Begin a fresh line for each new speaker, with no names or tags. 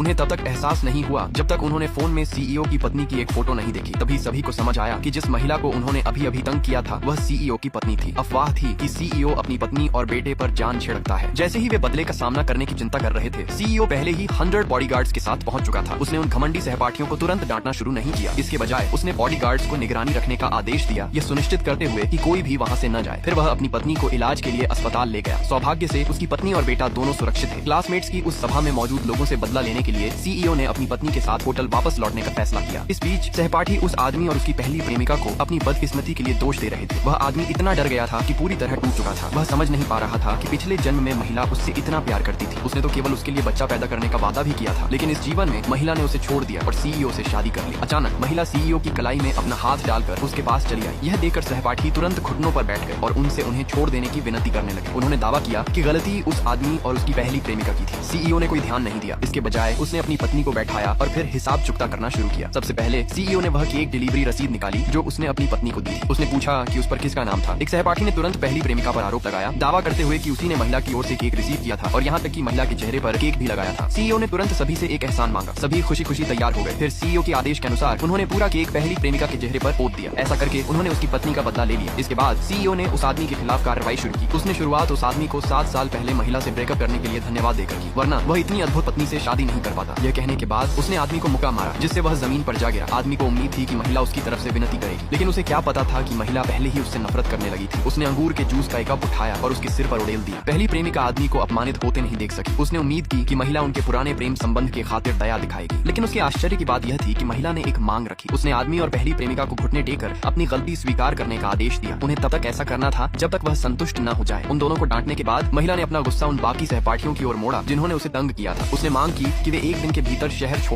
उन्हें तब तक एहसास नहीं हुआ जब तक उन्होंने फोन में सीईओ की पत्नी की एक फोटो नहीं देखी। तभी सभी को समझ आया कि जिस महिला को उन्होंने अभी अभी तंग किया था वह सीईओ की पत्नी थी। अफवाह थी कि सीईओ अपनी पत्नी और बेटे पर जान छिड़कता है। जैसे ही वे बदले का सामना करने की चिंता कर रहे थे, सीईओ पहले ही 100 बॉडीगार्ड्स के साथ पहुंच चुका था। उसने उन घमंडी सहपाठियों को तुरंत डांटना शुरू नहीं किया। इसके बजाय उसने बॉडीगार्ड्स को निगरानी रखने का आदेश दिया, यह सुनिश्चित करते हुए कि कोई भी वहां से न जाए। फिर वह अपनी पत्नी को इलाज के लिए अस्पताल ले गया। सौभाग्य से उसकी पत्नी और बेटा दोनों सुरक्षित थे। क्लासमेट्स की उस सभा में मौजूद लोगों से बदला लेने के लिए सीईओ ने अपनी पत्नी के साथ होटल वापस लौटने का फैसला किया। इस बीच सहपाठी उस आदमी और उसकी पहली प्रेमिका को अपनी बदकिस्मती के लिए दोष दे रहे थे। वह आदमी इतना डर गया था कि पूरी तरह टूट चुका था। वह समझ नहीं पा रहा था कि पिछले जन्म में महिला उससे इतना प्यार करती थी। उसने तो केवल उसके लिए बच्चा पैदा करने का वादा भी किया था, लेकिन इस जीवन में महिला ने उसे छोड़ दिया और सीईओ से शादी कर ली। अचानक महिला सीईओ की कलाई में अपना हाथ डालकर उसके पास चली आई। यह देखकर सहपाठी तुरंत घुटनों पर बैठ गए और उनसे उन्हें छोड़ देने की विनती करने लगे। उन्होंने दावा किया कि गलती उस आदमी और उसकी पहली प्रेमिका की थी। सीईओ ने कोई ध्यान नहीं दिया। इसके बजाय उसने अपनी पत्नी को बैठाया और फिर हिसाब चुकता करना शुरू किया। सबसे पहले सीईओ ने वह केक डिलीवरी रसीद निकाली जो उसने अपनी पत्नी को दी थी। उसने पूछा कि उस पर किसका नाम था। एक सहपाठी ने तुरंत पहली प्रेमिका पर आरोप लगाया, दावा करते हुए कि उसी ने महिला की ओर से केक रिसीव किया था और यहाँ तक कि महिला के चेहरे पर केक भी लगाया था। सीईओ ने तुरंत सभी से एक एहसान मांगा। सभी खुशी खुशी तैयार हो गए। फिर सीईओ के आदेश के अनुसार उन्होंने पूरा केक पहली प्रेमिका के चेहरे पर पोत दिया। ऐसा करके उन्होंने उसकी पत्नी का बदला ले लिया। इसके बाद सीईओ ने उस आदमी के खिलाफ कार्रवाई शुरू की। उसने शुरुआत उस आदमी को 7 साल पहले महिला से ब्रेकअप करने के लिए धन्यवाद देकर की, वरना वह इतनी अद्भुत पत्नी से शादी नहीं कर पाता। यह कहने के बाद उसने आदमी को मुक्का मारा जिससे वह जमीन पर जा गिरा। आदमी को उम्मीद थी कि महिला उसकी तरफ से विनती करेगी, लेकिन उसे क्या पता था कि महिला पहले ही उससे नफरत करने लगी थी। उसने अंगूर के जूस का एक कप उठाया और उसके सिर पर उड़ेल दिया। पहली प्रेमिका आदमी को अपमानित होते नहीं देख सकी। उसने उम्मीद की कि महिला उनके पुराने प्रेम संबंध के खातिर दया दिखाएगी, लेकिन उसके आश्चर्य की बात यह थी कि महिला ने एक मांग रखी। उसने आदमी और पहली प्रेमिका को घुटने टेकर अपनी गलती स्वीकार करने का आदेश दिया। उन्हें तब तक ऐसा करना था जब तक वह संतुष्ट न हो जाए। उन दोनों को डांटने के बाद महिला ने अपना गुस्सा उन बाकी सहपाठियों की ओर मोड़ा जिन्होंने उसे तंग किया था। उसने मांग की कि वे एक दिन के भीतर शहर छोड़